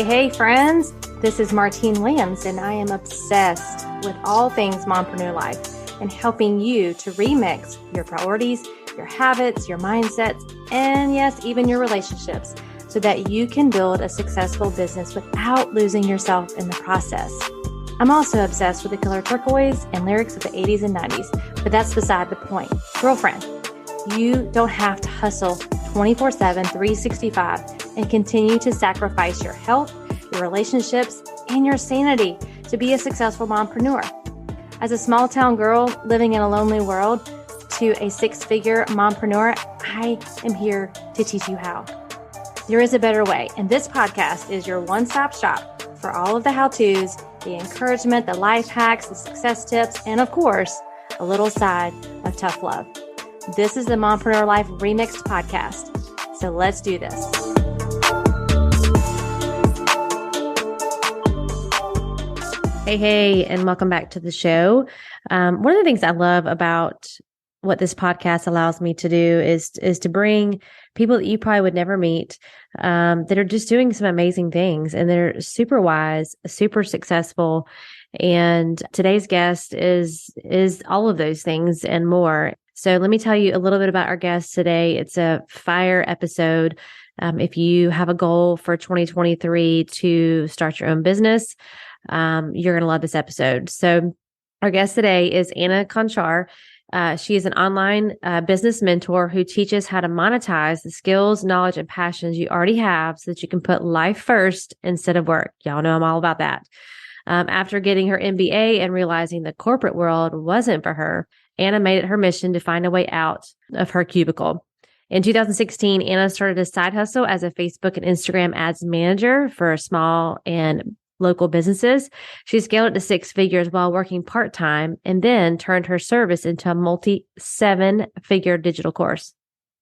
Hey, friends. This is Martine Williams, and I am obsessed with all things mompreneur life and helping you to remix your priorities, your habits, your mindsets, and yes, even your relationships so that you can build a successful business without losing yourself in the process. I'm also obsessed with the color turquoise and lyrics of the 80s and 90s, but that's beside the point. Girlfriend, you don't have to hustle 24/7, 365 and continue to sacrifice your health, your relationships, and your sanity to be a successful mompreneur. As a small town girl living in a lonely world to a six-figure mompreneur, I am here to teach you how. There is a better way, and this podcast is your one-stop shop for all of the how-tos, the encouragement, the life hacks, the success tips, and of course, a little side of tough love. This is the Mompreneur Life Remixed podcast. So let's do this. Hey, and welcome back to the show. One of the things I love about what this podcast allows me to do is to bring people that you probably would never meet, that are just doing some amazing things, and they're super wise, super successful. And today's guest is all of those things and more. So let me tell you a little bit about our guest today. It's a fire episode. If you have a goal for 2023 to start your own business, you're going to love this episode. So our guest today is Anna Konchar. She is an online business mentor who teaches how to monetize the skills, knowledge, and passions you already have so that you can put life first instead of work. Y'all know I'm all about that. After getting her MBA and realizing the corporate world wasn't for her, Anna made it her mission to find a way out of her cubicle. In 2016, Anna started a side hustle as a Facebook and Instagram ads manager for small and local businesses. She scaled it to six figures while working part-time and then turned her service into a multi-seven-figure digital course.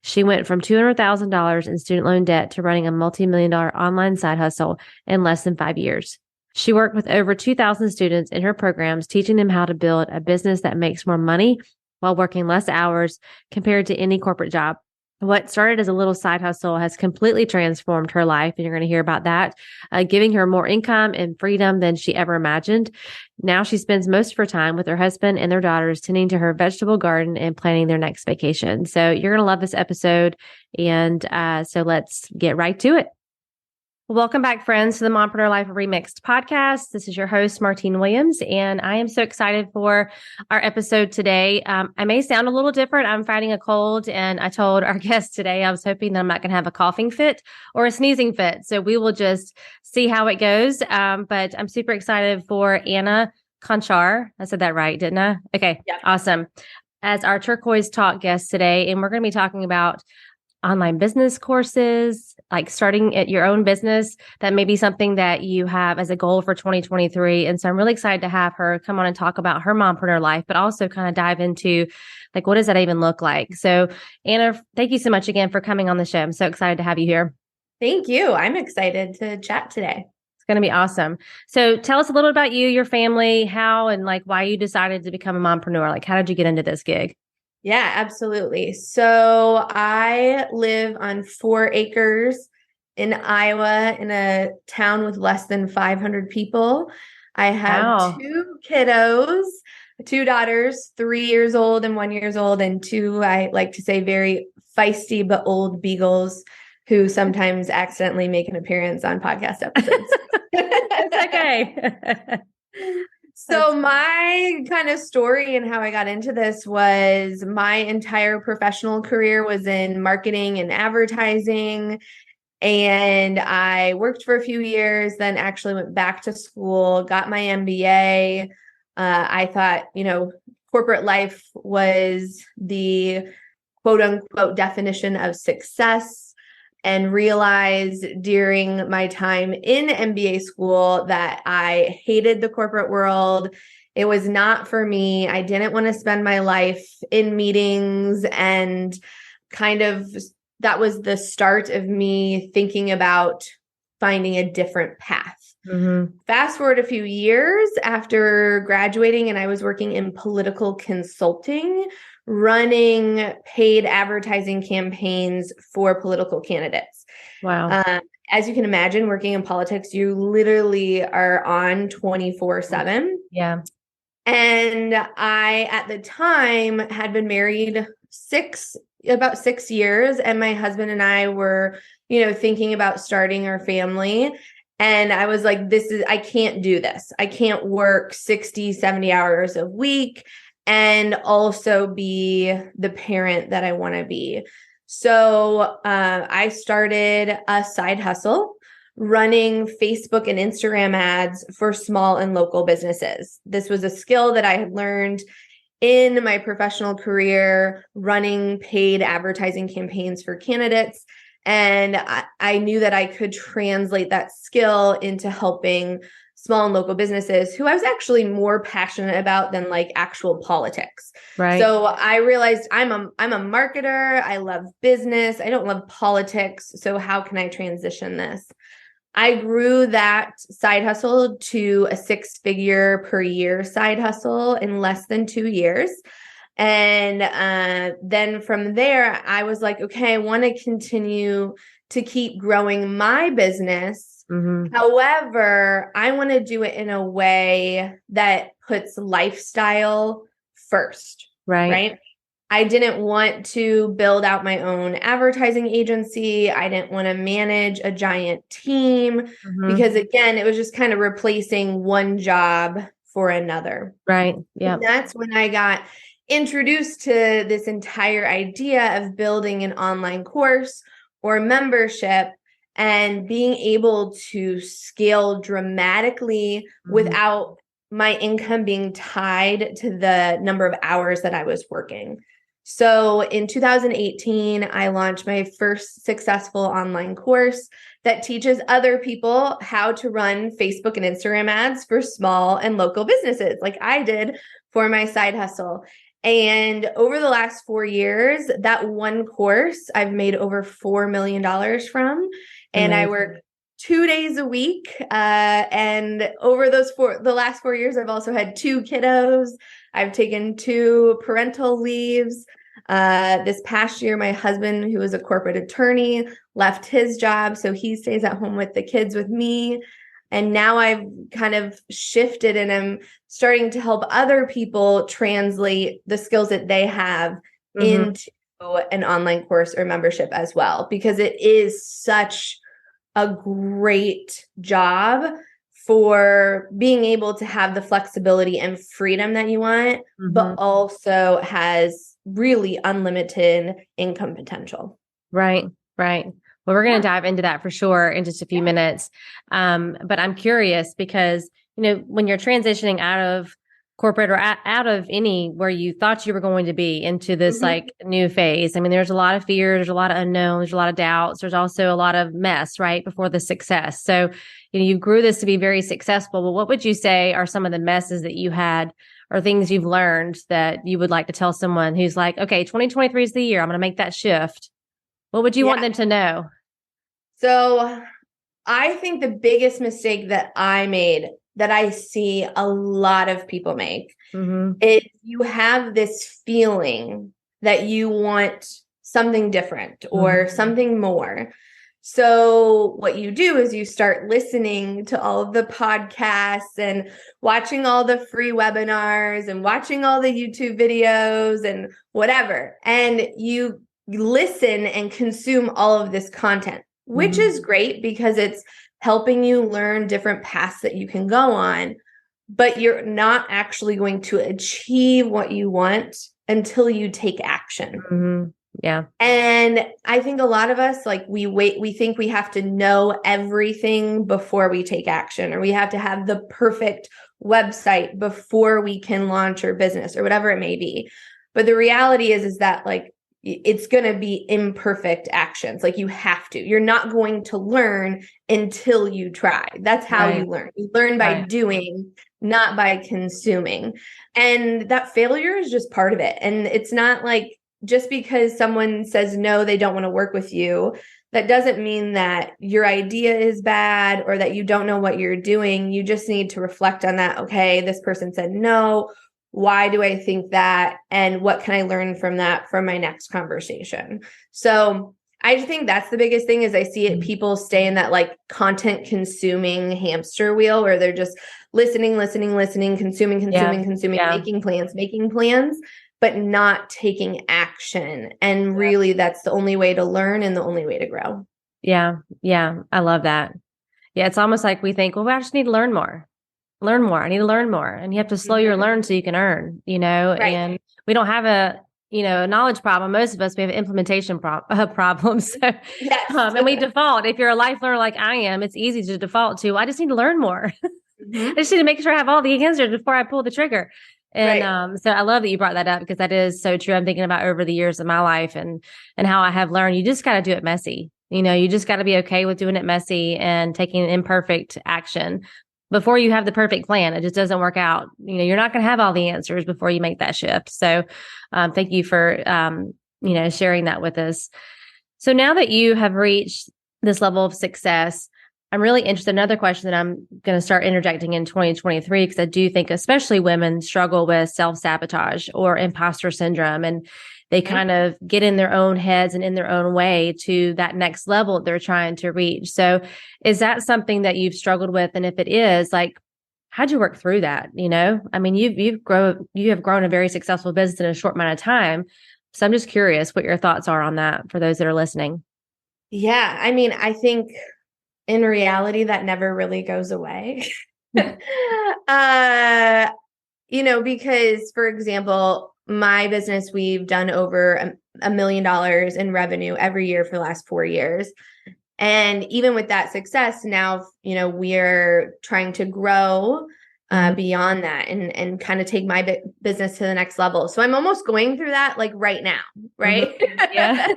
She went from $200,000 in student loan debt to running a multi-million-dollar online side hustle in less than 5 years. She worked with over 2,000 students in her programs, teaching them how to build a business that makes more money while working less hours compared to any corporate job. What started as a little side hustle has completely transformed her life, and you're going to hear about that, giving her more income and freedom than she ever imagined. Now she spends most of her time with her husband and their daughters, tending to her vegetable garden and planning their next vacation. So you're going to love this episode, and so let's get right to it. Welcome back, friends, to the Mompreneur Life Remixed podcast. This is your host, Martine Williams, and I am so excited for our episode today. I may sound a little different. I'm fighting a cold, and I told our guest today I was hoping that I'm not going to have a coughing fit or a sneezing fit. So we will just see how it goes. But I'm super excited for Anna Konchar. I said that right, didn't I? Okay, yeah. Awesome. As our turquoise talk guest today, and we're going to be talking about online business courses, like starting at your own business. That may be something that you have as a goal for 2023. And so I'm really excited to have her come on and talk about her mompreneur life, but also kind of dive into like, what does that even look like? So Anna, thank you so much again for coming on the show. I'm so excited to have you here. Thank you. I'm excited to chat today. It's going to be awesome. So tell us a little about you, your family, how, and like why you decided to become a mompreneur. Like, how did you get into this gig? Yeah, absolutely. So I live on 4 acres in Iowa in a town with less than 500 people. I have 2 kiddos, 2 daughters, 3 years old and 1 year old, and 2, I like to say, very feisty but old beagles who sometimes accidentally make an appearance on podcast episodes. It's okay. So my kind of story and how I got into this was my entire professional career was in marketing and advertising. And I worked for a few years, then actually went back to school, got my MBA. I thought, corporate life was the quote unquote definition of success, and realized during my time in MBA school that I hated the corporate world. It was not for me. I didn't want to spend my life in meetings, and kind of that was the start of me thinking about finding a different path. Mm-hmm. Fast forward a few years after graduating, and I was working in political consulting, running paid advertising campaigns for political candidates. Wow. as you can imagine, working in politics, you literally are on 24/7. Yeah. And I, at the time, had been married about 6 years, and my husband and I were, thinking about starting our family. And I was like, I can't do this. I can't work 60, 70 hours a week and also be the parent that I want to be. So I started a side hustle running Facebook and Instagram ads for small and local businesses. This was a skill that I had learned in my professional career, running paid advertising campaigns for candidates. And I knew that I could translate that skill into helping small and local businesses who I was actually more passionate about than like actual politics. Right. So I realized I'm a marketer. I love business. I don't love politics. So how can I transition this? I grew that side hustle to a 6-figure per year side hustle in less than 2 years. And then from there, I was like, okay, I want to continue to keep growing my business. Mm-hmm. However, I want to do it in a way that puts lifestyle first. Right. I didn't want to build out my own advertising agency. I didn't want to manage a giant team because, again, it was just kind of replacing one job for another. Right. Yeah. And that's when I got introduced to this entire idea of building an online course or membership and being able to scale dramatically without my income being tied to the number of hours that I was working. So in 2018, I launched my first successful online course that teaches other people how to run Facebook and Instagram ads for small and local businesses, like I did for my side hustle. And over the last 4 years, that one course I've made over $4 million from. And I work 2 days a week. And over the last 4 years, I've also had 2 kiddos. I've taken 2 parental leaves. This past year, my husband, who is a corporate attorney, left his job. So he stays at home with the kids with me. And now I've kind of shifted and I'm starting to help other people translate the skills that they have into an online course or membership as well, because it is such a great job for being able to have the flexibility and freedom that you want, but also has really unlimited income potential. Right. Well, we're going to dive into that for sure in just a few minutes. But I'm curious because, when you're transitioning out of corporate or out of any where you thought you were going to be into this like new phase, I mean, there's a lot of fear, there's a lot of unknown, there's a lot of doubts, there's also a lot of mess right before the success. So, you grew this to be very successful. Well, what would you say are some of the messes that you had or things you've learned that you would like to tell someone who's like, okay, 2023 is the year, I'm going to make that shift? What would you want them to know? So I think the biggest mistake that I made, that I see a lot of people make, is you have this feeling that you want something different or something more. So what you do is you start listening to all of the podcasts and watching all the free webinars and watching all the YouTube videos and whatever. And you listen and consume all of this content, which is great because it's helping you learn different paths that you can go on, but you're not actually going to achieve what you want until you take action. Yeah. And I think a lot of us, like we think we have to know everything before we take action, or we have to have the perfect website before we can launch our business or whatever it may be. But the reality is that like, it's going to be imperfect actions. Like you're not going to learn until you try. That's how you learn. You learn by doing, not by consuming. And that failure is just part of it. And it's not like just because someone says no, they don't want to work with you, that doesn't mean that your idea is bad or that you don't know what you're doing. You just need to reflect on that. Okay, this person said no. Why do I think that? And what can I learn from that for my next conversation? So I think that's the biggest thing is I see it, people stay in that like content consuming hamster wheel where they're just listening, consuming, making plans, but not taking action. And really that's the only way to learn and the only way to grow. Yeah. Yeah. I love that. Yeah. It's almost like we think, well, I just need to learn more. I need to learn more. And you have to slow your learn so you can earn, right. And we don't have a knowledge problem. Most of us, we have implementation problems. So, yes. And we default. If you're a life learner like I am, it's easy to default to, I just need to learn more. I just need to make sure I have all the answers before I pull the trigger. And so I love that you brought that up because that is so true. I'm thinking about over the years of my life and how I have learned, you just got to do it messy. You just got to be okay with doing it messy and taking imperfect action before you have the perfect plan. It just doesn't work out. You're not going to have all the answers before you make that shift. So thank you for, sharing that with us. So now that you have reached this level of success, I'm really interested. Another question that I'm going to start interjecting in 2023, because I do think especially women struggle with self-sabotage or imposter syndrome, and they kind of get in their own heads and in their own way to that next level they're trying to reach. So is that something that you've struggled with? And if it is, like, how'd you work through that? I mean, you have grown a very successful business in a short amount of time. So I'm just curious what your thoughts are on that for those that are listening. Yeah. I mean, I think in reality, that never really goes away. Because for example, my business, we've done over $1 million in revenue every year for the last 4 years. And even with that success, now, we're trying to grow beyond that and kind of take my business to the next level. So I'm almost going through that like right now, right? Yeah.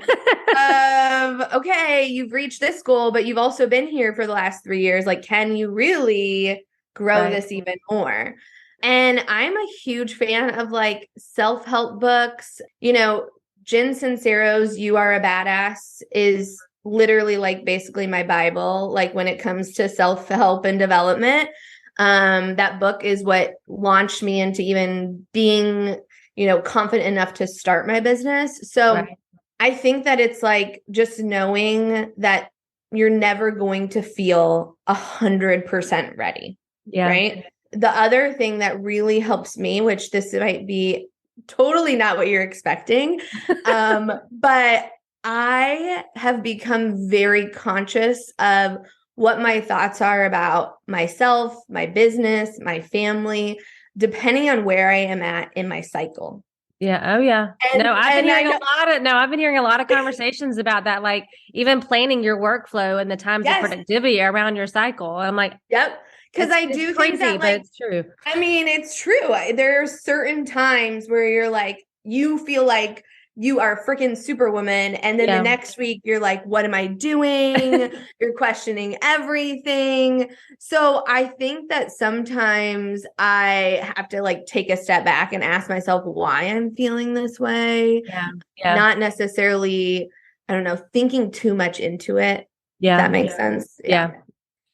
Okay, you've reached this goal, but you've also been here for the last 3 years. Like, can you really grow this even more? And I'm a huge fan of like self-help books. Jen Sincero's You Are a Badass is literally like basically my Bible, like when it comes to self-help and development. That book is what launched me into even being, confident enough to start my business. So I think that it's like just knowing that you're never going to feel 100% ready. Yeah. Right. The other thing that really helps me, which this might be totally not what you're expecting, but I have become very conscious of what my thoughts are about myself, my business, my family, depending on where I am at in my cycle. Yeah. Oh, yeah. I've been hearing a lot of conversations about that, like even planning your workflow and the times of productivity around your cycle. I'm like, yep. Because I do think that, like, it's true. I mean, it's true. There are certain times where you're like, you feel like you are freaking superwoman. And then the next week you're like, what am I doing? You're questioning everything. So I think that sometimes I have to like take a step back and ask myself why I'm feeling this way. Yeah. Not necessarily, I don't know, thinking too much into it. Yeah. If that makes sense. Yeah.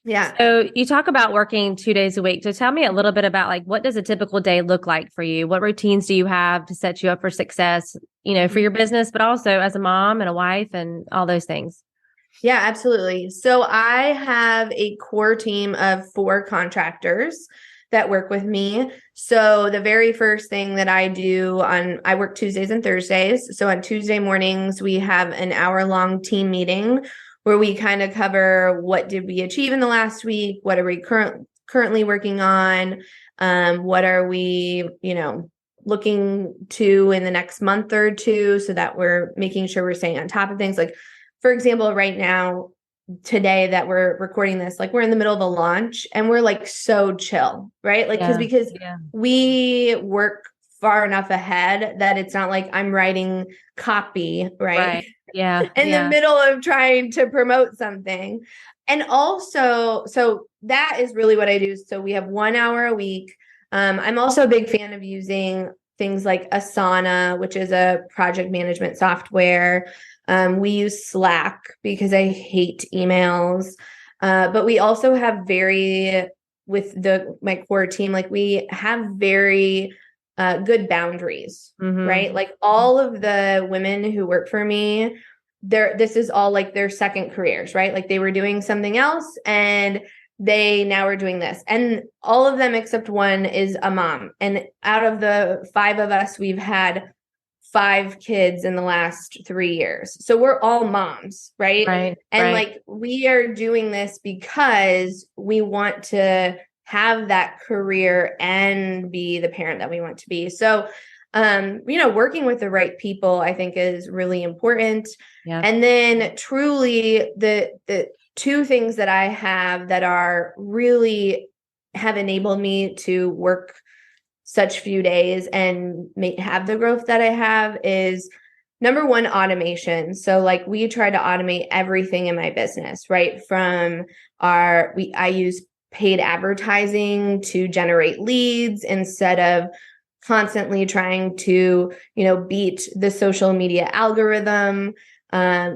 Yeah. So you talk about working 2 days a week. So tell me a little bit about like, what does a typical day look like for you? What routines do you have to set you up for success, for your business, but also as a mom and a wife and all those things? Yeah, absolutely. So I have a core team of 4 contractors that work with me. So the very first thing that I do I work Tuesdays and Thursdays. So on Tuesday mornings, we have an hour-long team meeting where we kind of cover what did we achieve in the last week? What are we currently working on? What are we, looking to in the next month or two so that we're making sure we're staying on top of things. Like, for example, right now, today that we're recording this, like we're in the middle of a launch and we're like so chill, right? Like, because we work far enough ahead that it's not like I'm writing copy, right? Yeah. In the middle of trying to promote something. And also, so that is really what I do. So we have 1 hour a week. I'm also a big fan of using things like Asana, which is a project management software. We use Slack because I hate emails. But we also have with my core team, like we have very good boundaries, right? Like all of the women who work for me, this is all like their second careers, right? Like they were doing something else and they now are doing this. And all of them except one is a mom. And out of the 5 of us, we've had 5 kids in the last 3 years. So we're all moms, right? And like we are doing this because we want to have that career and be the parent that we want to be. So working with the right people, I think, is really important. Yeah. And then truly the 2 things that I have that are really have enabled me to work such few days and have the growth that I have is, number one, automation. So like we try to automate everything in my business, right? From I use paid advertising to generate leads instead of constantly trying to, beat the social media algorithm.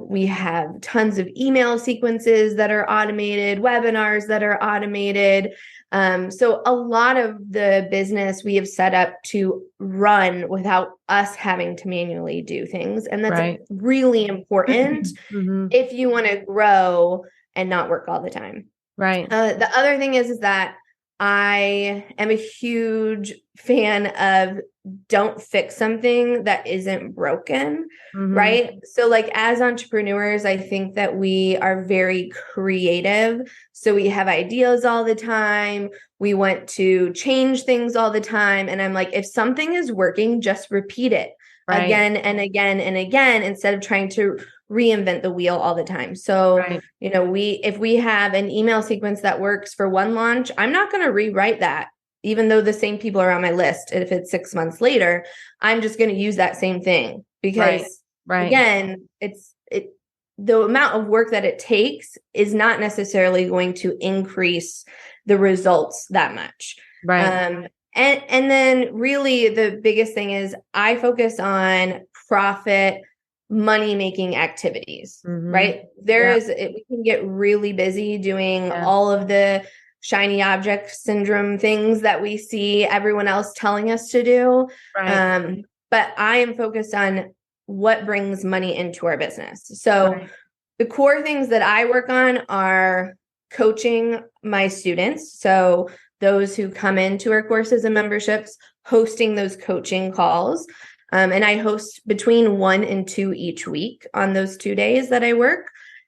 We have tons of email sequences that are automated, webinars that are automated. So a lot of the business we have set up to run without us having to manually do things. And that's really important if you want to grow and not work all the time. Right. The other thing is that I am a huge fan of don't fix something that isn't broken, right? So like as entrepreneurs, I think that we are very creative. So we have ideas all the time. We want to change things all the time. And I'm like, if something is working, just repeat it again and again and again, instead of trying to reinvent the wheel all the time. So, if we have an email sequence that works for one launch, I'm not going to rewrite that, even though the same people are on my list. If it's 6 months later, I'm just going to use that same thing because again, the amount of work that it takes is not necessarily going to increase the results that much. Right. And then really the biggest thing is I focus on profit, money-making activities, right? We can get really busy doing all of the shiny object syndrome things that we see everyone else telling us to do. But I am focused on what brings money into our business. So the core things that I work on are coaching my students. So those who come into our courses and memberships, hosting those coaching calls. And I host between 1 and 2 each week on those 2 days that I work.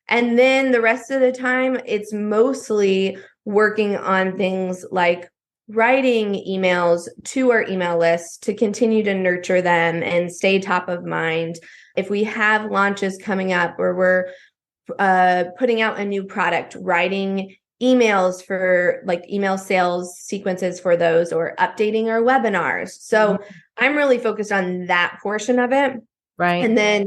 And then the rest of the time, it's mostly working on things like writing emails to our email list to continue to nurture them and stay top of mind. If we have launches coming up or we're putting out a new product, writing emails for like email sales sequences for those, or updating our webinars. So I'm really focused on that portion of it. Right. And then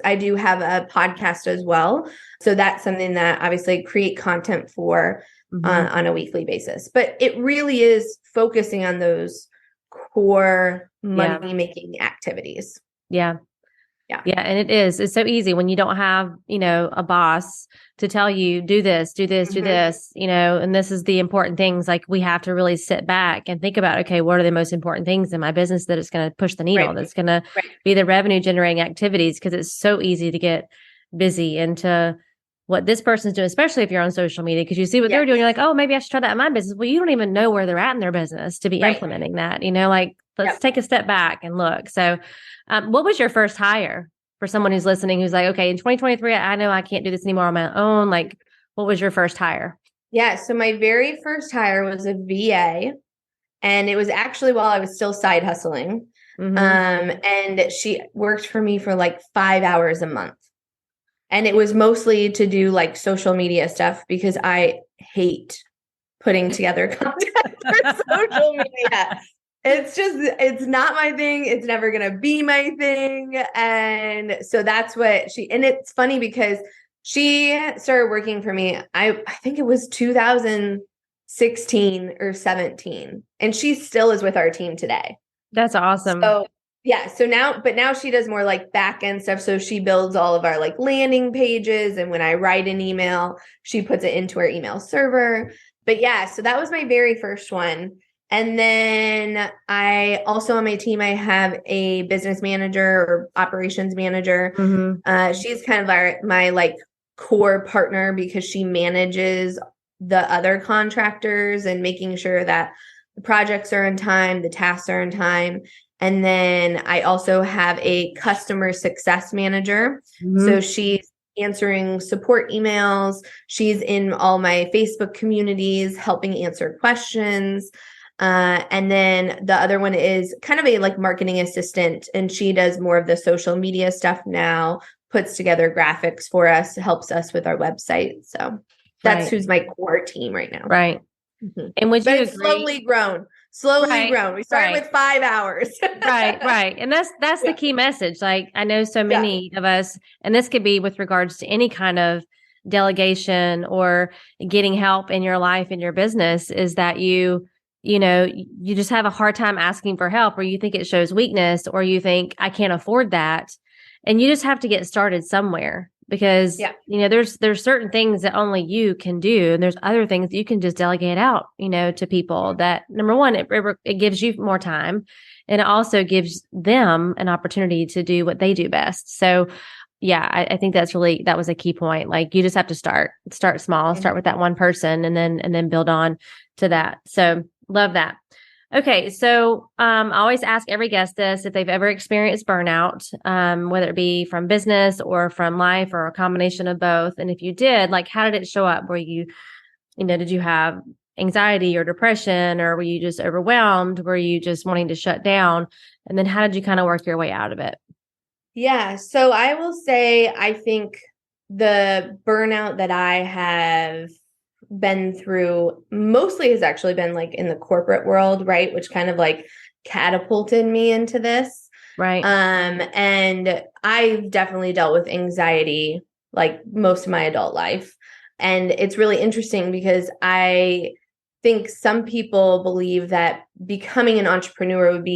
I do have a podcast as well. So that's something that obviously I create content for on a weekly basis. But it really is focusing on those core money-making activities. Yeah. Yeah. And it's so easy when you don't have, a boss to tell you, do this, do this, do this, and this is the important things. Like we have to really sit back and think about, okay, what are the most important things in my business that it's going to push the needle, that's going to be the revenue generating activities. Cause it's so easy to get busy into what this person's doing, especially if you're on social media, because you see what they're doing. You're like, oh, maybe I should try that in my business. Well, you don't even know where they're at in their business to be implementing that, let's take a step back and look. So what was your first hire for someone who's listening, who's like, okay, in 2023, I know I can't do this anymore on my own. Like, what was your first hire? Yeah. So my very first hire was a VA, and it was actually while I was still side hustling. And she worked for me for like 5 hours a month. And it was mostly to do like social media stuff because I hate putting together content for social media. It's not my thing. It's never going to be my thing. And so that's what and it's funny because she started working for me. I think it was 2016 or 17. And she still is with our team today. That's awesome. So yeah. So now she does more like back end stuff. So she builds all of our like landing pages. And when I write an email, she puts it into our email server. But yeah, so that was my very first one. And then I also on my team, I have a business manager or operations manager. She's kind of my like core partner because she manages the other contractors and making sure that the projects are in time, the tasks are in time. And then I also have a customer success manager. So she's answering support emails. She's in all my Facebook communities, helping answer questions. And then the other one is kind of a like marketing assistant, and she does more of the social media stuff now, puts together graphics for us, helps us with our website. So that's who's my core team right now. Right. And would you agree? Slowly grown. We started with 5 hours. Right. And that's the key message. Like I know so many of us, and this could be with regards to any kind of delegation or getting help in your life, in your business, is that you just have a hard time asking for help, or you think it shows weakness, or you think I can't afford that. And you just have to get started somewhere. Because, there's certain things that only you can do. And there's other things that you can just delegate out, to people that, number one, it gives you more time. And it also gives them an opportunity to do what they do best. So, I think that was a key point. Like you just have to start small, start with that one person and then build on to that. So love that. Okay. So, I always ask every guest this, if they've ever experienced burnout, whether it be from business or from life or a combination of both. And if you did, like, how did it show up? Were you, did you have anxiety or depression, or were you just overwhelmed? Were you just wanting to shut down? And then how did you kind of work your way out of it? Yeah. So I will say, I think the burnout that I have been through mostly has actually been like in the corporate world, right? Which kind of like catapulted me into this. Right. And I've definitely dealt with anxiety like most of my adult life. And it's really interesting because I think some people believe that becoming an entrepreneur would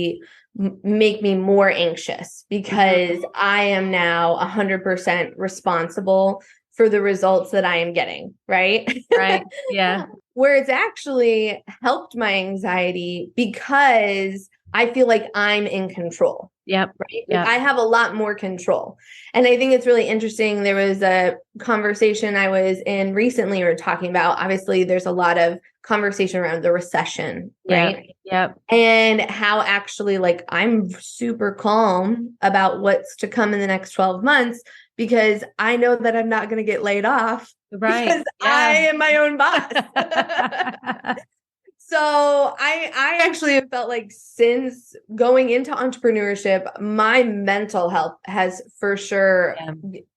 make me more anxious because I am now 100% responsible for the results that I am getting, right? Right. Yeah. Where it's actually helped my anxiety because I feel like I'm in control. Yep. Right. Like I have a lot more control. And I think it's really interesting. There was a conversation I was in recently, we were talking about, obviously there's a lot of conversation around the recession, right? Yep. And how actually like I'm super calm about what's to come in the next 12 months because I know that I'm not going to get laid off because I am my own boss. So I actually have felt like since going into entrepreneurship, my mental health has for sure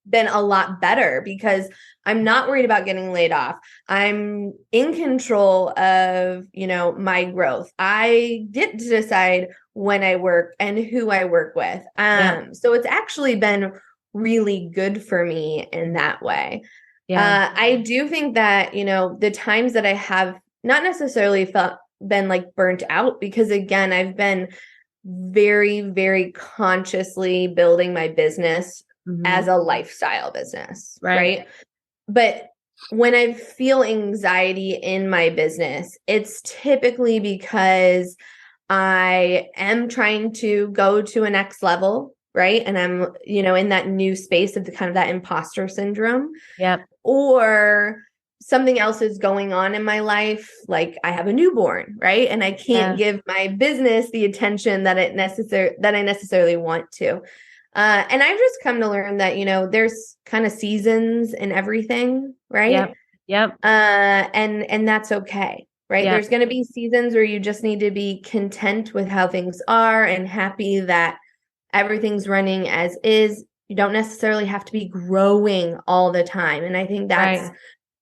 been a lot better because I'm not worried about getting laid off. I'm in control of, my growth. I get to decide when I work and who I work with. So it's actually been really good for me in that way. I do think that, the times that I have not necessarily been like burnt out because again, I've been very, very consciously building my business as a lifestyle business. Right. But when I feel anxiety in my business, it's typically because I am trying to go to a next level. Right. And I'm, in that new space of the kind of that imposter syndrome. Yep. Or something else is going on in my life. Like I have a newborn, right? And I can't give my business the attention that I necessarily want to. And I've just come to learn that, there's kind of seasons and everything, right? Yep. And that's okay. Right. Yep. There's going to be seasons where you just need to be content with how things are and happy that everything's running as is. You don't necessarily have to be growing all the time. And I think that's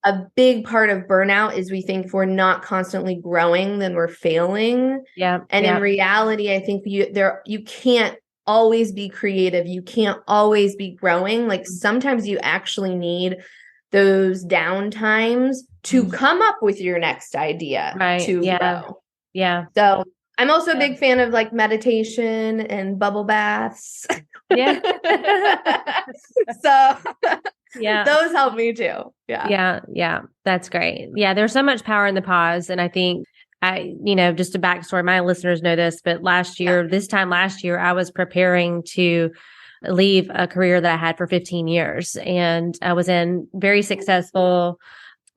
a big part of burnout is we think if we're not constantly growing, then we're failing. And in reality, I think you can't always be creative. You can't always be growing. Like sometimes you actually need those down times to come up with your next idea to grow. Yeah. So I'm also a big fan of like meditation and bubble baths. Yeah. So those help me too. Yeah. That's great. Yeah. There's so much power in the pause. And I think just a backstory, my listeners know this, but this time last year, I was preparing to leave a career that I had for 15 years, and I was very successful,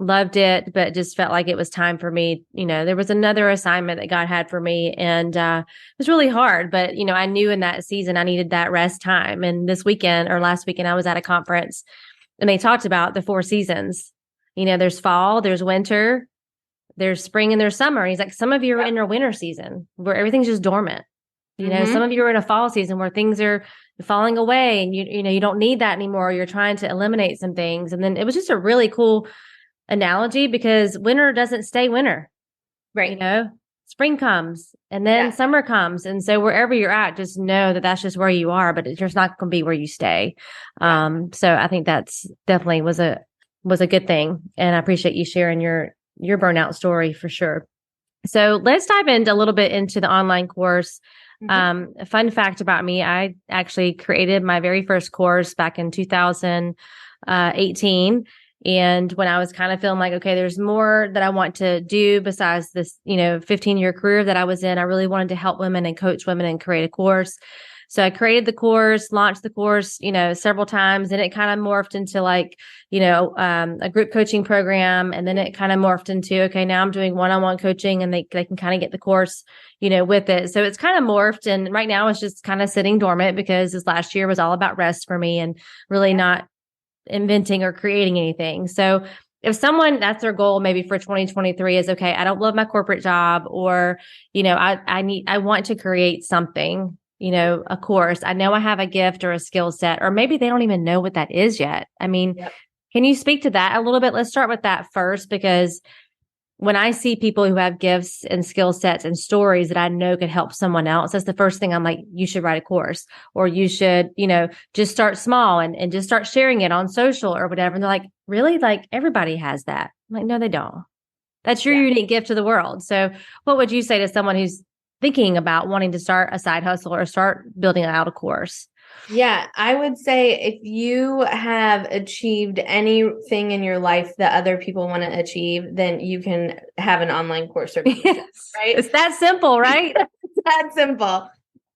loved it, but just felt like it was time for me. There was another assignment that God had for me, and it was really hard, but I knew in that season I needed that rest time. And last weekend, I was at a conference and they talked about the 4 seasons. There's fall, there's winter, there's spring, and there's summer. And he's like, some of you are in your winter season where everything's just dormant. Some of you are in a fall season where things are falling away, and you don't need that anymore. You're trying to eliminate some things. And then it was just a really cool analogy, because winter doesn't stay winter, right? Spring comes and then summer comes. And so wherever you're at, just know that that's just where you are, but it's just not going to be where you stay. So I think that's definitely was a good thing. And I appreciate you sharing your burnout story for sure. So let's dive a little bit into the online course. A fun fact about me, I actually created my very first course back in 2018. And when I was kind of feeling like, okay, there's more that I want to do besides this, 15-year career that I was in, I really wanted to help women and coach women and create a course. So I created the course, launched the course, several times, and it kind of morphed into a group coaching program. And then it kind of morphed into, okay, now I'm doing one-on-one coaching, and they can kind of get the course, with it. So it's kind of morphed. And right now it's just kind of sitting dormant, because this last year was all about rest for me and really not inventing or creating anything. So if someone, that's their goal maybe for 2023 is, okay, I don't love my corporate job, or, I want to create something, a course. I know I have a gift or a skill set, or maybe they don't even know what that is yet. I mean, Can you speak to that a little bit? Let's start with that first, because when I see people who have gifts and skill sets and stories that I know could help someone else, that's the first thing I'm like, you should write a course, or you should, just start small and just start sharing it on social or whatever. And they're like, really? Like, everybody has that. I'm like, no, they don't. That's your unique gift to the world. So what would you say to someone who's thinking about wanting to start a side hustle or start building out a course? Yeah, I would say if you have achieved anything in your life that other people want to achieve, then you can have an online course or membership, right? It's that simple, right? It's that simple.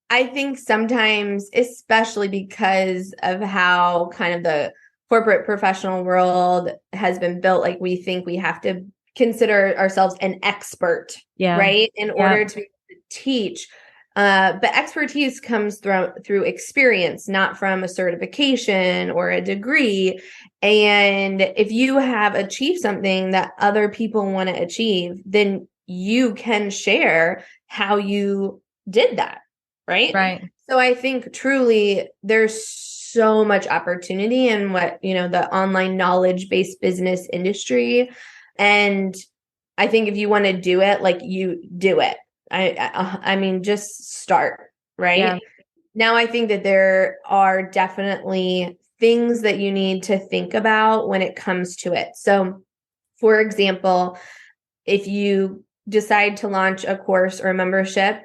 I think sometimes, especially because of how kind of the corporate professional world has been built, like we think we have to consider ourselves an expert, right? In order to teach. But expertise comes through experience, not from a certification or a degree. And if you have achieved something that other people want to achieve, then you can share how you did that, right? Right. So I think truly there's so much opportunity in the online knowledge-based business industry. And I think if you want to do it, like, you do it. I mean, just start, right? Yeah. Now, I think that there are definitely things that you need to think about when it comes to it. So, for example, if you decide to launch a course or a membership,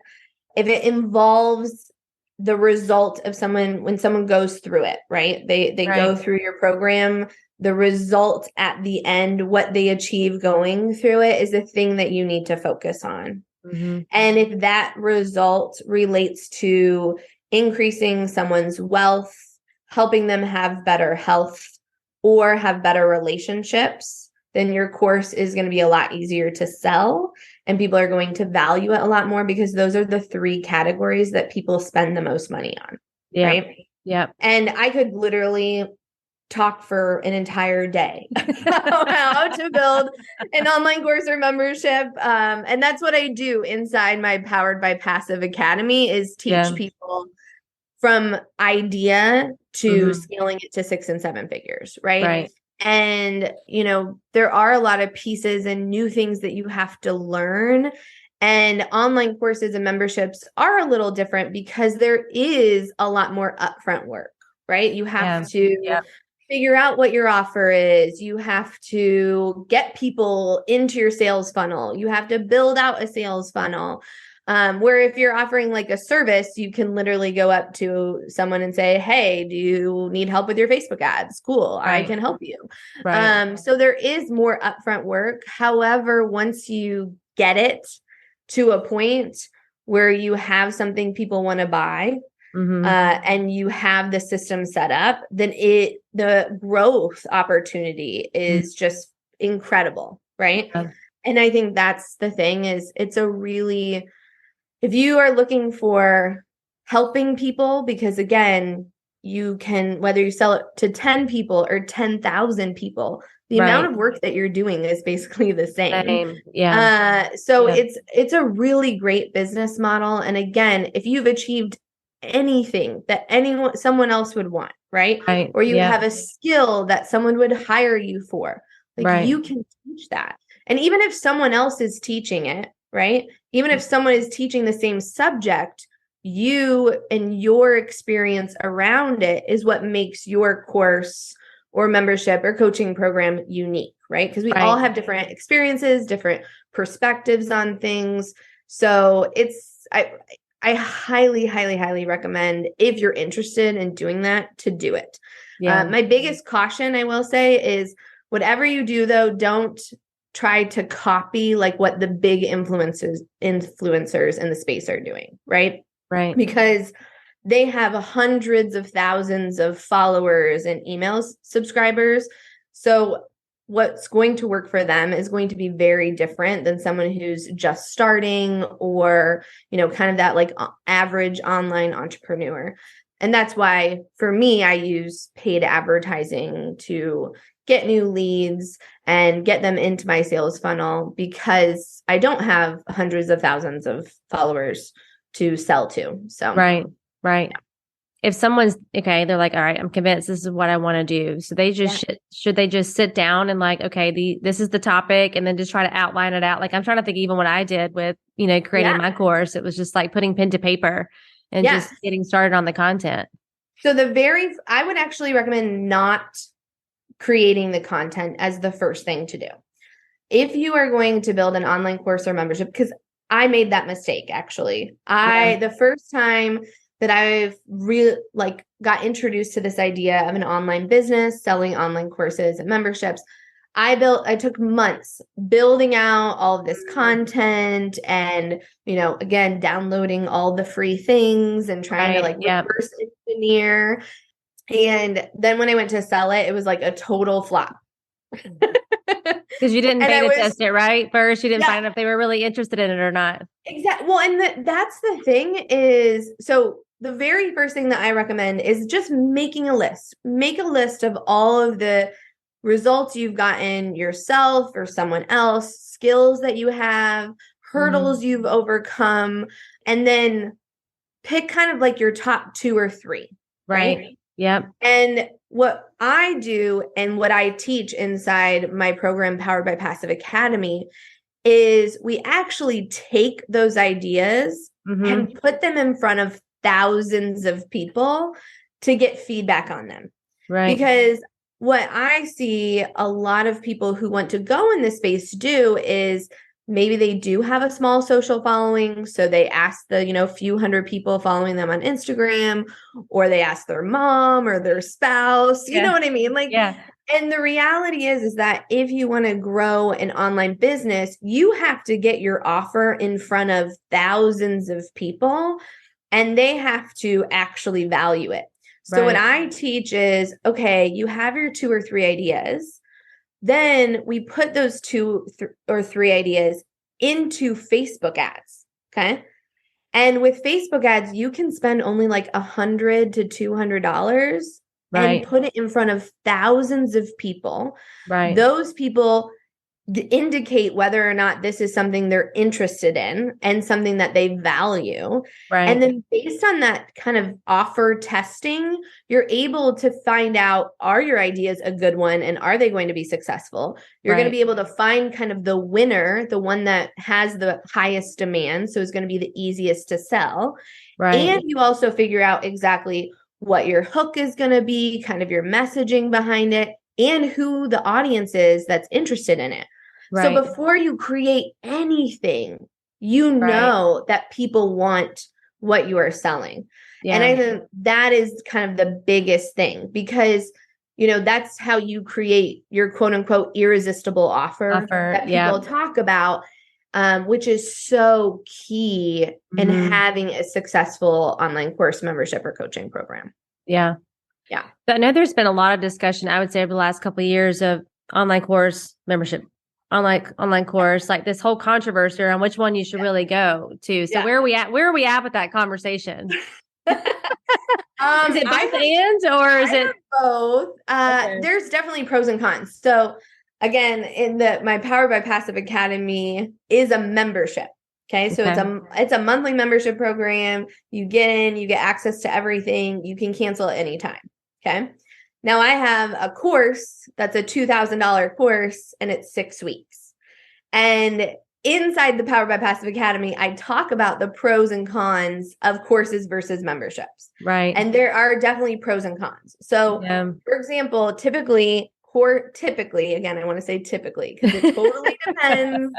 if it involves the result of when someone goes through it, right? They go through your program, the result at the end, what they achieve going through it, is the thing that you need to focus on. Mm-hmm. And if that result relates to increasing someone's wealth, helping them have better health, or have better relationships, then your course is going to be a lot easier to sell, and people are going to value it a lot more, because those are the 3 categories that people spend the most money on. Right? Yeah. And I could literally talk for an entire day about how to build an online course or membership. And that's what I do inside my Powered by Passive Academy, is teach people from idea to scaling it to 6 and 7 figures. Right. And, there are a lot of pieces and new things that you have to learn. And online courses and memberships are a little different, because there is a lot more upfront work, right? You have to figure out what your offer is. You have to get people into your sales funnel. You have to build out a sales funnel. Where if you're offering like a service, you can literally go up to someone and say, hey, do you need help with your Facebook ads? Cool. I can help you. So there is more upfront work. However, once you get it, to a point where you have something people want to buy, and you have the system set up, then the growth opportunity is just incredible, right? Yeah. And I think that's the thing is if you are looking for helping people, because again, you can, whether you sell it to 10 people or 10,000 people, the amount of work that you're doing is basically the same. Yeah. So it's a really great business model. And again, if you've achieved anything that someone else would want, right? Or you have a skill that someone would hire you for, like you can teach that. And even if someone else is teaching it, right? Even if someone is teaching the same subject, you and your experience around it is what makes your course or membership or coaching program unique, right? Because we all have different experiences, different perspectives on things. So I highly, highly, highly recommend, if you're interested in doing that, to do it. My biggest caution, I will say, is whatever you do, though, don't try to copy like what the big influencers in the space are doing, right? Right. Because they have hundreds of thousands of followers and email subscribers. So what's going to work for them is going to be very different than someone who's just starting, or, kind of that like average online entrepreneur. And that's why for me, I use paid advertising to get new leads and get them into my sales funnel, because I don't have hundreds of thousands of followers to sell to. So, right. If someone's okay, they're like, all right, I'm convinced this is what I want to do. So they just should they just sit down and like, okay, this is the topic, and then just try to outline it out. Like I'm trying to think even what I did with, creating my course. It was just like putting pen to paper and just getting started on the content. So I would actually recommend not creating the content as the first thing to do. If you are going to build an online course or membership, because I made that mistake, actually. The first time that I've really got introduced to this idea of an online business, selling online courses and memberships, I took months building out all of this content and, again, downloading all the free things and trying to reverse engineer. And then when I went to sell it, it was like a total flop. Because you didn't beta test it, right? First, you didn't find out if they were really interested in it or not. Exactly. Well, and that's the thing is, so the very first thing that I recommend is just making a list. Make a list of all of the results you've gotten yourself or someone else, skills that you have, hurdles you've overcome, and then pick kind of like your top 2 or 3. Right? Yep. And what I do and what I teach inside my program, Powered by Passive Academy, is we actually take those ideas and put them in front of thousands of people to get feedback on them. Right. Because what I see a lot of people who want to go in this space do is maybe they do have a small social following. So they ask the, few hundred people following them on Instagram, or they ask their mom or their spouse, you know what I mean? And the reality is that if you want to grow an online business, you have to get your offer in front of thousands of people, and they have to actually value it. So what I teach is, okay, you have your 2 or 3 ideas. Then we put those 2 or 3 ideas into Facebook ads. Okay. And with Facebook ads, you can spend only like $100 to $200 and put it in front of thousands of people. Those people indicate whether or not this is something they're interested in and something that they value. And then based on that kind of offer testing, you're able to find out, are your ideas a good one and are they going to be successful? You're going to be able to find kind of the winner, the one that has the highest demand. So it's going to be the easiest to sell. And you also figure out exactly what your hook is going to be, kind of your messaging behind it, and who the audience is that's interested in it. So before you create anything, know that people want what you are selling. And I think that is kind of the biggest thing, because, that's how you create your quote unquote irresistible offer that people talk about. which is so key in having a successful online course, membership, or coaching program. Yeah. Yeah. But I know there's been a lot of discussion, I would say, over the last couple of years of online course membership, online course, like this whole controversy on which one you should really go to. So where are we at? Where are we at with that conversation? Is it both or is it both? There's definitely pros and cons. So again, my Powered by Passive Academy is a membership. Okay. So it's a monthly membership program. You get in, you get access to everything. You can cancel at any time. Okay. Now I have a course that's a $2,000 course and it's 6 weeks. And inside the Powered by Passive Academy, I talk about the pros and cons of courses versus memberships. Right. And there are definitely pros and cons. So for example, typically, again, I want to say typically, because it totally depends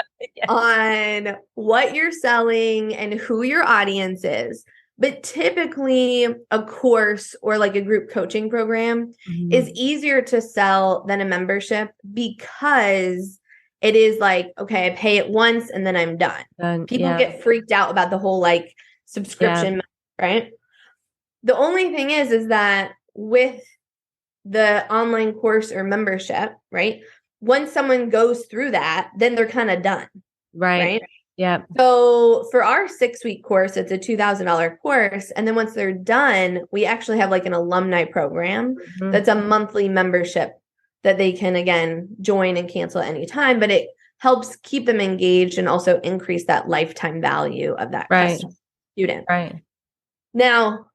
on what you're selling and who your audience is. But typically a course or like a group coaching program is easier to sell than a membership because it is like, okay, I pay it once and then I'm done. People get freaked out about the whole like subscription, right? The only thing is that with the online course or membership, right? Once someone goes through that, then they're kind of done. Right. Yeah. So for our 6-week course, it's a $2,000 course. And then once they're done, we actually have like an alumni program that's a monthly membership that they can, again, join and cancel at any time. But it helps keep them engaged and also increase that lifetime value of that customer student. Right. Now,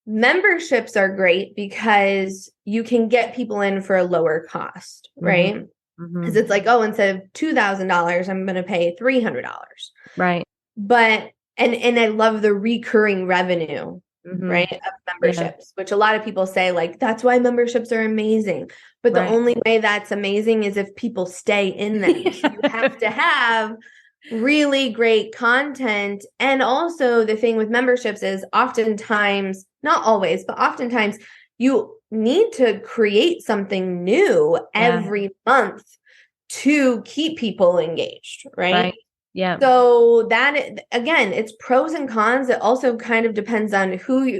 memberships are great because you can get people in for a lower cost, right? Because it's like, instead of $2,000, I'm going to pay $300. Right. But, and I love the recurring revenue, right, of memberships, which a lot of people say, like, that's why memberships are amazing. But the only way that's amazing is if people stay in them. So you have to have really great content. And also the thing with memberships is oftentimes, not always, but oftentimes you need to create something new every month to keep people engaged, right? Yeah. So that, again, it's pros and cons. It also kind of depends on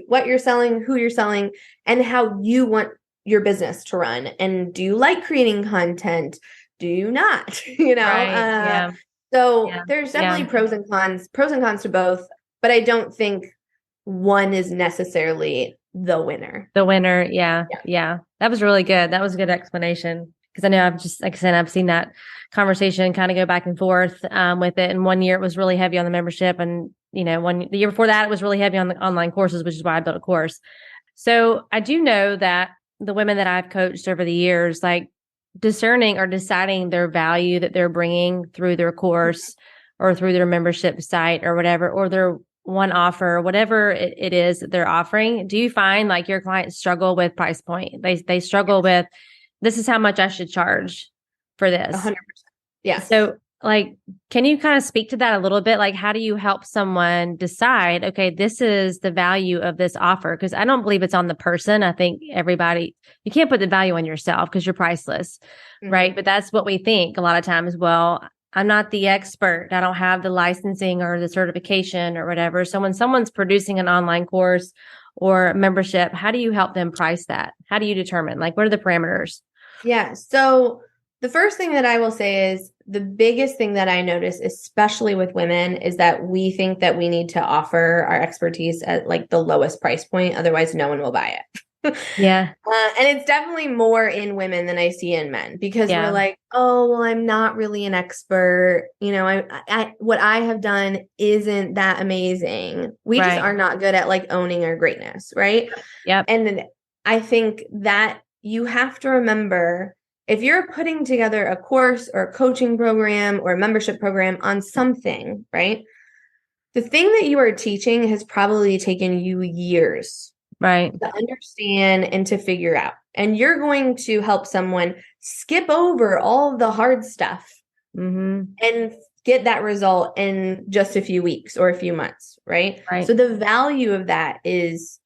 what you're selling, who you're selling, and how you want your business to run. And do you like creating content? Do you not? So there's definitely pros and cons to both, but I don't think one is necessarily the winner. Yeah. That was really good. That was a good explanation. Because I know like I said, I've seen that conversation kind of go back and forth with it. And 1 year it was really heavy on the membership. And, the year before that, it was really heavy on the online courses, which is why I built a course. So I do know that the women that I've coached over the years, like discerning or deciding their value that they're bringing through their course or through their membership site or whatever, or their one offer, whatever it is that they're offering. Do you find like your clients struggle with price point? They struggle with, this is how much I should charge for this. 100%. Yeah. So like, can you kind of speak to that a little bit? Like, how do you help someone decide, okay, this is the value of this offer? Because I don't believe it's on the person. I think you can't put the value on yourself because you're priceless, right? But that's what we think a lot of times. Well, I'm not the expert. I don't have the licensing or the certification or whatever. So when someone's producing an online course or a membership, how do you help them price that? How do you determine? Like, what are the parameters? Yeah. So the first thing that I will say is the biggest thing that I notice, especially with women, is that we think that we need to offer our expertise at like the lowest price point. Otherwise, no one will buy it. Yeah. And it's definitely more in women than I see in men because we're like, oh, well, I'm not really an expert. What I have done isn't that amazing. We just are not good at like owning our greatness. Right. Yep. And I think that you have to remember, if you're putting together a course or a coaching program or a membership program on something, right? The thing that you are teaching has probably taken you years to understand and to figure out. And you're going to help someone skip over all the hard stuff and get that result in just a few weeks or a few months, right? So the value of that is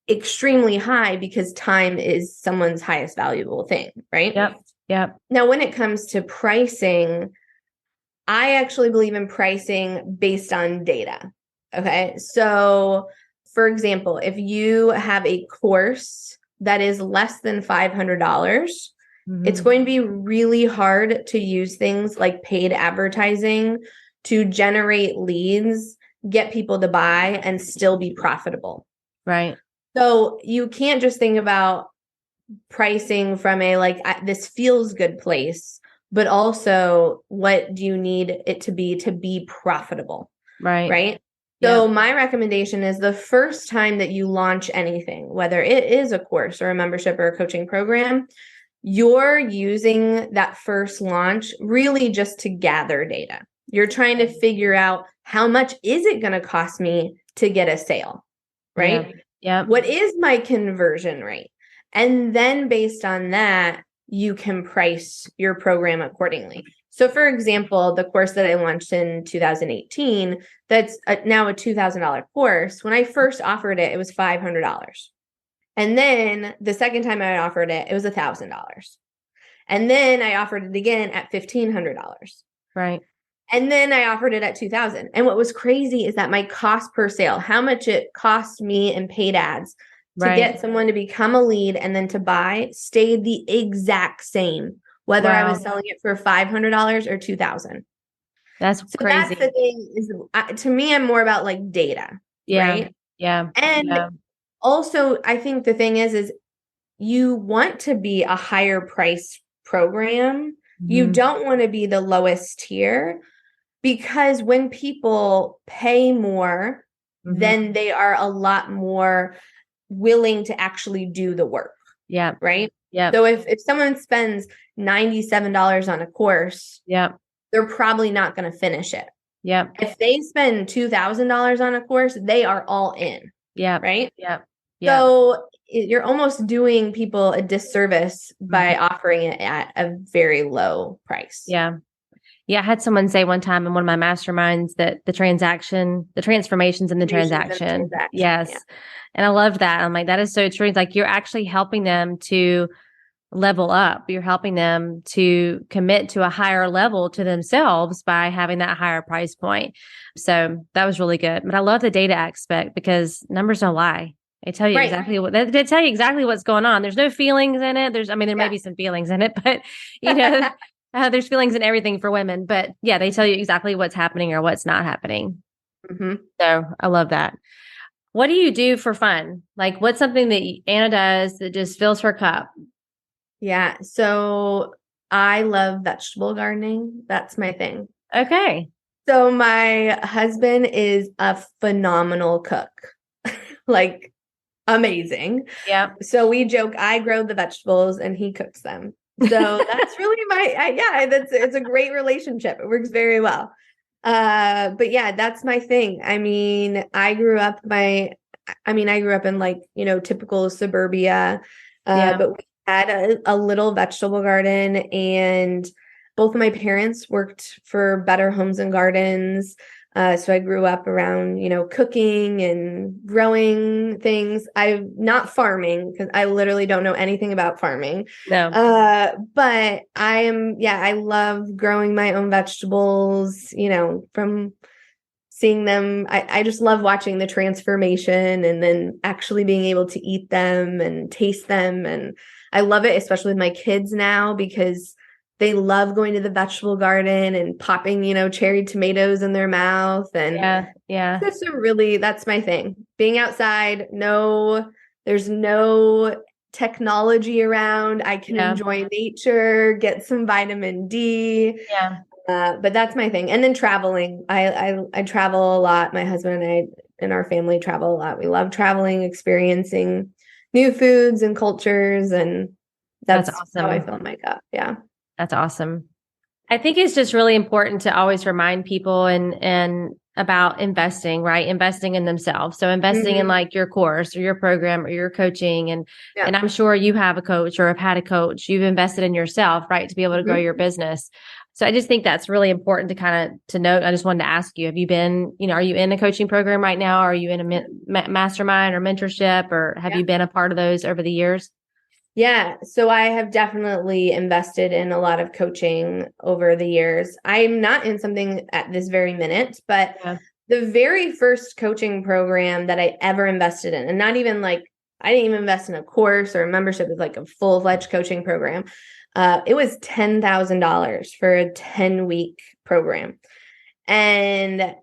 extremely high because time is someone's highest valuable thing, right? Yep. Now, when it comes to pricing, I actually believe in pricing based on data. Okay. So, for example, if you have a course that is less than $500, it's going to be really hard to use things like paid advertising to generate leads, get people to buy, and still be profitable. Right. So you can't just think about pricing from a like this feels good place, but also what do you need it to be profitable? Right. Right. So my recommendation is the first time that you launch anything, whether it is a course or a membership or a coaching program, you're using that first launch really just to gather data. You're trying to figure out how much is it going to cost me to get a sale, right? Yeah. What is my conversion rate? And then based on that, you can price your program accordingly. So for example, the course that I launched in 2018, that's now a $2,000 course. When I first offered it, it was $500. And then the second time I offered it, it was $1,000. And then I offered it again at $1,500. Right. And then I offered it at $2,000. And what was crazy is that my cost per sale, how much it cost me in paid ads to get someone to become a lead and then to buy, stayed the exact same, whether I was selling it for $500 or $2,000. That's crazy. That's the thing is, to me, I'm more about like data, right? Yeah. And also, I think the thing is you want to be a higher price program. You don't want to be the lowest tier, because when people pay more, then they are a lot more willing to actually do the work. Yeah. Right. Yeah. So if someone spends $97 on a course, they're probably not going to finish it. Yeah. If they spend $2,000 on a course, they are all in. Yeah. Right. Yeah. So you're almost doing people a disservice by offering it at a very low price. Yeah. Yeah. I had someone say one time in one of my masterminds that the transformations in the transaction. Yes. Yeah. And I love that. I'm like, that is so true. It's like you're actually helping them to level up. You're helping them to commit to a higher level to themselves by having that higher price point. So that was really good. But I love the data aspect because numbers don't lie. They tell you exactly they tell you exactly what's going on. There's no feelings in it. There may be some feelings in it, but there's feelings in everything for women. But yeah, they tell you exactly what's happening or what's not happening. So I love that. What do you do for fun? Like, what's something that Anna does that just fills her cup? Yeah. So I love vegetable gardening. That's my thing. Okay. So my husband is a phenomenal cook, like amazing. Yeah. So we joke, I grow the vegetables and he cooks them. So that's really it's a great relationship. It works very well. But yeah, that's my thing. I mean, I grew up in like, typical suburbia, but we had a little vegetable garden, and both of my parents worked for Better Homes and Gardens. So I grew up around, cooking and growing things. I'm not farming because I literally don't know anything about farming. No. But I love growing my own vegetables, from seeing them. I just love watching the transformation and then actually being able to eat them and taste them. And I love it, especially with my kids now, because they love going to the vegetable garden and popping, cherry tomatoes in their mouth. And that's my thing. Being outside, there's no technology around. I can enjoy nature, get some vitamin D. Yeah. But that's my thing. And then traveling. I travel a lot. My husband and I and our family travel a lot. We love traveling, experiencing new foods and cultures. And that's awesome. How I fill my cup. Yeah. That's awesome. I think it's just really important to always remind people and about investing, right? Investing in themselves. So investing in like your course or your program or your coaching. And I'm sure you have a coach or have had a coach. You've invested in yourself, right? To be able to grow your business. So I just think that's really important to note. I just wanted to ask you, have you been, are you in a coaching program right now? Are you in a mastermind or mentorship, or have you been a part of those over the years? Yeah. So I have definitely invested in a lot of coaching over the years. I'm not in something at this very minute, but Yeah. the very first coaching program that I ever invested in, and not even like, I didn't even invest in a course or a membership, it's like a full-fledged coaching program. It was $10,000 for a 10-week program. And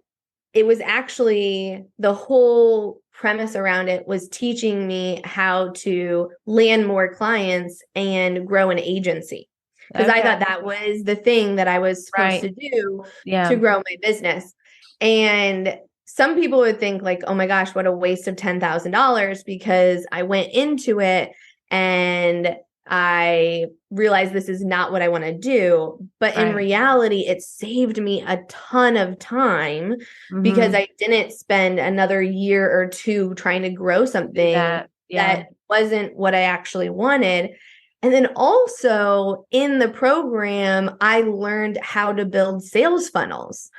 it was actually the whole premise around it was teaching me how to land more clients and grow an agency. Because I thought that was the thing that I was supposed to do to grow my business. And some people would think like, oh my gosh, what a waste of $10,000, because I went into it and I realized this is not what I want to do. But in reality, it saved me a ton of time because I didn't spend another year or two trying to grow something that wasn't what I actually wanted. And then also in the program, I learned how to build sales funnels.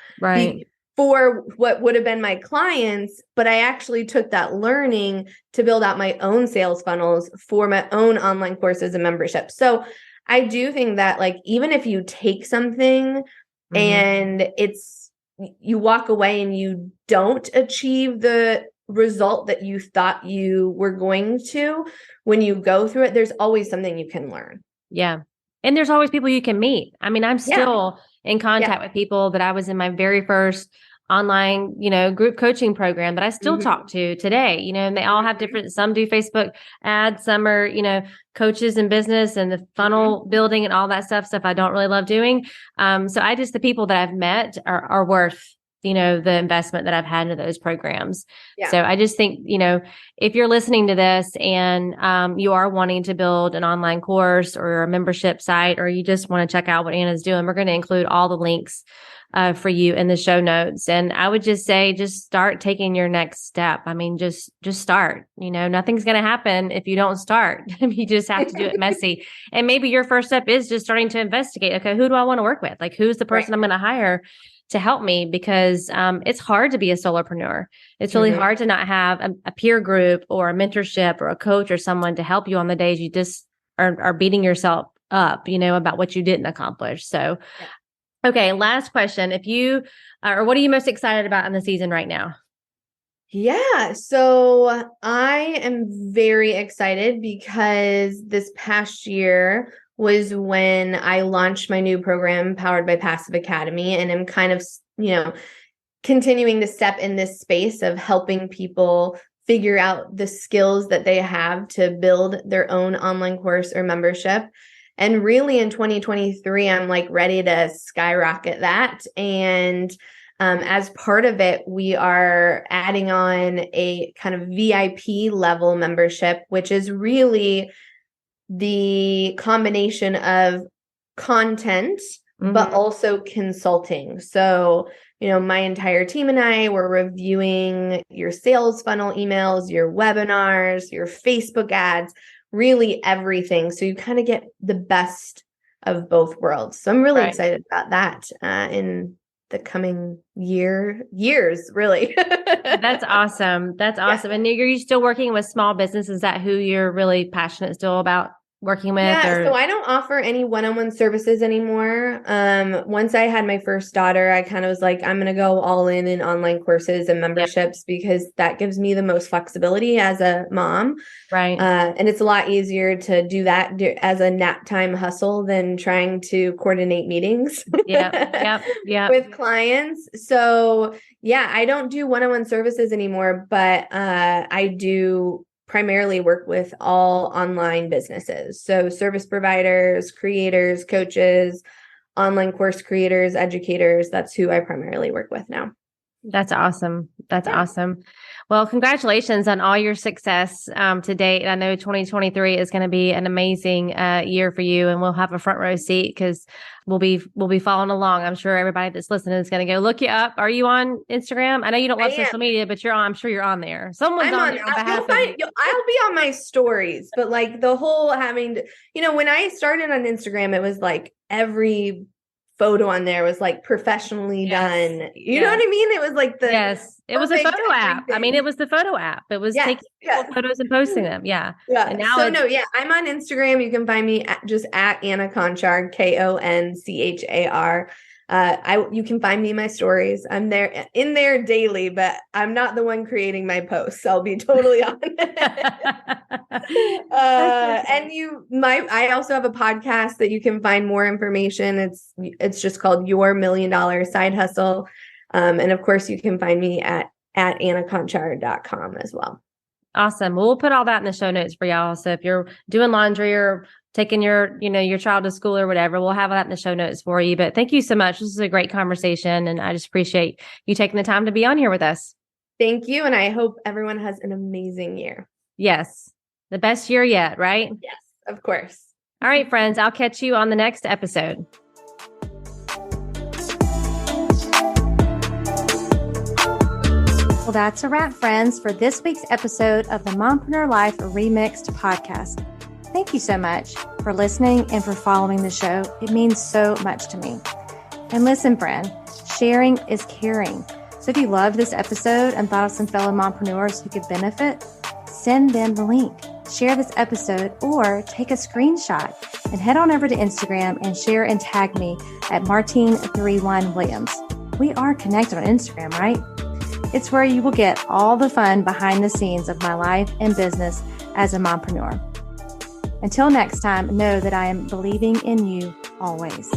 For what would have been my clients, but I actually took that learning to build out my own sales funnels for my own online courses and memberships. So I do think that like, even if you take something and you walk away and you don't achieve the result that you thought you were going to, when you go through it, there's always something you can learn. Yeah. And there's always people you can meet. I mean, I'm still in contact with people that I was in my very first online, group coaching program that I still talk to today, and they all have different, some do Facebook ads, some are, coaches in business and the funnel building and all that stuff I don't really love doing. So the people that I've met are worth, the investment that I've had into those programs. So I just think, if you're listening to this and you are wanting to build an online course or a membership site, or you just want to check out what Anna's doing, we're going to include all the links for you in the show notes. And I would just say, just start taking your next step. I mean, just start, nothing's going to happen if you don't start. You just have to do it messy. And maybe your first step is just starting to investigate. Okay, who do I want to work with? Like, who's the person I'm going to hire to help me? Because it's hard to be a solopreneur. It's really hard to not have a peer group or a mentorship or a coach or someone to help you on the days you just are beating yourself up, about what you didn't accomplish. So okay, last question. If you, or what are you most excited about in the season right now? Yeah, so I am very excited because this past year was when I launched my new program, Powered by Passive Academy, and I'm kind of, continuing to step in this space of helping people figure out the skills that they have to build their own online course or membership. And really in 2023, I'm like ready to skyrocket that. And as part of it, we are adding on a kind of VIP level membership, which is really the combination of content, but also consulting. So, my entire team and I were reviewing your sales funnel emails, your webinars, your Facebook ads, really everything. So you kind of get the best of both worlds. So I'm really excited about that in the coming years, really. That's awesome. That's awesome. And you're still working with small businesses? Is that who you're really passionate still about working with? So I don't offer any one-on-one services anymore. Once I had my first daughter, I kind of was like, I'm going to go all in online courses and memberships because that gives me the most flexibility as a mom. And it's a lot easier to do that as a nap time hustle than trying to coordinate meetings with clients. So I don't do one-on-one services anymore, but I do primarily work with all online businesses. So service providers, creators, coaches, online course creators, educators. That's who I primarily work with now. That's awesome. That's awesome. Well, congratulations on all your success to date. I know 2023 is going to be an amazing year for you, and we'll have a front row seat because we'll be following along. I'm sure everybody that's listening is going to go look you up. Are you on Instagram? I know you don't love social media, but you're on. I'm sure you're on there. Someone's on there on behalf of you. I'll be on my stories, but like the whole having to, when I started on Instagram, it was like every photo on there was like professionally done. You know what I mean? It was like it was a photo app. I mean, it was the photo app. It was taking photos and posting them. Yeah. Yeah. And now I'm on Instagram. You can find me just at Anna Konchar, Konchar. You can find me in my stories. I'm in there daily, but I'm not the one creating my posts. I'll be totally honest. I also have a podcast that you can find more information. It's just called Your $1 Million Side Hustle. And of course you can find me at annakonchar.com as well. Awesome. Well, we'll put all that in the show notes for y'all. So if you're doing laundry or taking your child to school or whatever, we'll have that in the show notes for you. But thank you so much. This is a great conversation. And I just appreciate you taking the time to be on here with us. Thank you. And I hope everyone has an amazing year. Yes. The best year yet, right? Yes, of course. All right, friends. I'll catch you on the next episode. Well, that's a wrap, friends, for this week's episode of the Mompreneur Life Remixed podcast. Thank you so much for listening and for following the show. It means so much to me. And listen, friend, sharing is caring. So if you loved this episode and thought of some fellow mompreneurs who could benefit, send them the link. Share this episode or take a screenshot and head on over to Instagram and share and tag me at Martine31Williams. We are connected on Instagram, right? It's where you will get all the fun behind the scenes of my life and business as a mompreneur. Until next time, know that I am believing in you always.